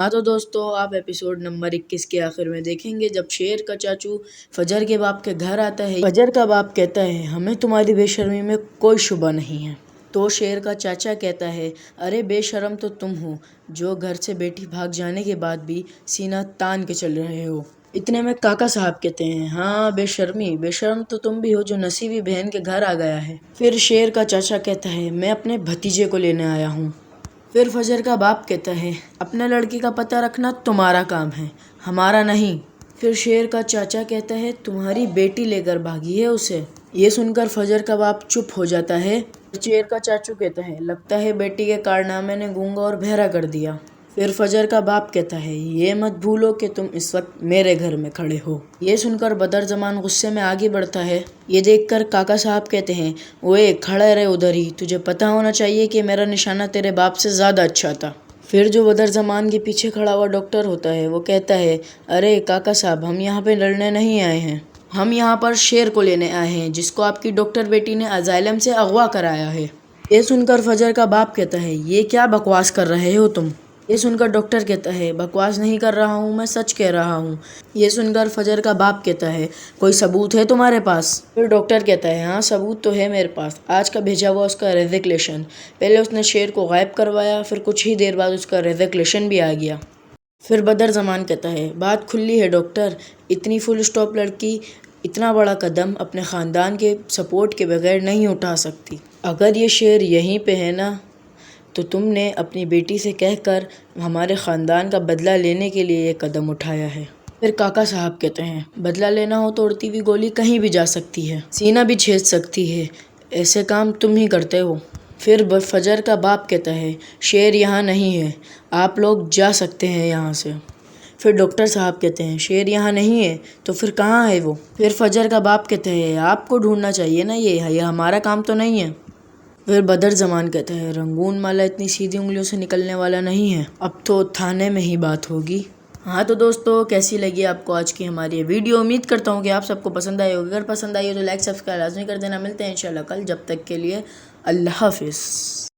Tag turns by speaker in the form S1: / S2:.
S1: ہاں تو دوستو آپ ایپیسوڈ نمبر 21 کے آخر میں دیکھیں گے جب شیر کا چاچو فجر کے باپ کے گھر آتا ہے۔ فجر کا باپ کہتا ہے ہمیں تمہاری بے شرمی میں کوئی شبہ نہیں ہے۔ تو شیر کا چاچا کہتا ہے ارے بے شرم تو تم ہو جو گھر سے بیٹی بھاگ جانے کے بعد بھی سینہ تان کے چل رہے ہو۔ اتنے میں کاکا صاحب کہتے ہیں ہاں بے شرم تو تم بھی ہو جو نصیبی بہن کے گھر آ گیا ہے۔ پھر شیر کا چاچا کہتا ہے میں اپنے بھتیجے کو لینے آیا ہوں۔ پھر فجر کا باپ کہتا ہے اپنے لڑکی کا پتہ رکھنا تمہارا کام ہے ہمارا نہیں۔ پھر شیر کا چاچا کہتا ہے تمہاری بیٹی لے کر بھاگی ہے اسے۔ یہ سن کر فجر کا باپ چپ ہو جاتا ہے۔ شیر کا چاچو کہتا ہے لگتا ہے بیٹی کے کارنامے نے گونگا اور بہرا کر دیا۔ پھر فجر کا باپ کہتا ہے یہ مت بھولو کہ تم اس وقت میرے گھر میں کھڑے ہو۔ یہ سن کر بدرزمان غصے میں آگے بڑھتا ہے۔ یہ دیکھ کر کاکا صاحب کہتے ہیں اوئے کھڑا رہے ادھر ہی، تجھے پتہ ہونا چاہیے کہ میرا نشانہ تیرے باپ سے زیادہ اچھا تھا۔ پھر جو بدرزمان کے پیچھے کھڑا ہوا ڈاکٹر ہوتا ہے وہ کہتا ہے ارے کاکا صاحب ہم یہاں پہ لڑنے نہیں آئے ہیں، ہم یہاں پر شیر کو لینے آئے ہیں جس کو آپ کی ڈاکٹر بیٹی نے ازائلم سے اغوا کرایا ہے۔ یہ سن کر فجر کا باپ کہتا ہے یہ کیا بکواس کر رہے ہو تم؟ یہ سن کر ڈاکٹر کہتا ہے بکواس نہیں کر رہا ہوں، میں سچ کہہ رہا ہوں۔ یہ سن کر فجر کا باپ کہتا ہے کوئی ثبوت ہے تمہارے پاس؟ پھر ڈاکٹر کہتا ہے ہاں ثبوت تو ہے میرے پاس، آج کا بھیجا ہوا اس کا ریزیگلیشن۔ پہلے اس نے شیر کو غائب کروایا، پھر کچھ ہی دیر بعد اس کا ریزیگلیشن بھی آ گیا۔ پھر بدرزمان کہتا ہے بات کھلی ہے ڈاکٹر، اتنی فل اسٹاپ لڑکی اتنا بڑا قدم اپنے خاندان کے سپورٹ کے بغیر نہیں اٹھا سکتی۔ اگر یہ شیر یہیں پہ ہے نا تو تم نے اپنی بیٹی سے کہہ کر ہمارے خاندان کا بدلہ لینے کے لیے یہ قدم اٹھایا ہے۔ پھر کاکا صاحب کہتے ہیں بدلہ لینا ہو تو اڑتی ہوئی گولی کہیں بھی جا سکتی ہے، سینہ بھی چھید سکتی ہے، ایسے کام تم ہی کرتے ہو۔ پھر فجر کا باپ کہتا ہے شیر یہاں نہیں ہے، آپ لوگ جا سکتے ہیں یہاں سے۔ پھر ڈاکٹر صاحب کہتے ہیں شیر یہاں نہیں ہے تو پھر کہاں ہے وہ؟ پھر فجر کا باپ کہتے ہیں آپ کو ڈھونڈنا چاہیے نا، یہ ہمارا کام تو نہیں ہے۔ پھر بدرزمان کہتا ہے رنگون مالا اتنی سیدھی انگلیوں سے نکلنے والا نہیں ہے، اب تو تھانے میں ہی بات ہوگی۔ ہاں تو دوستو کیسی لگی آپ کو آج کی ہماری یہ ویڈیو؟ امید کرتا ہوں کہ آپ سب کو پسند آئی ہوگی۔ اگر پسند آئی ہو تو لائک سبسکرائب لازمی کر دینا۔ ملتے ہیں انشاءاللہ کل، جب تک کے لیے اللہ حافظ۔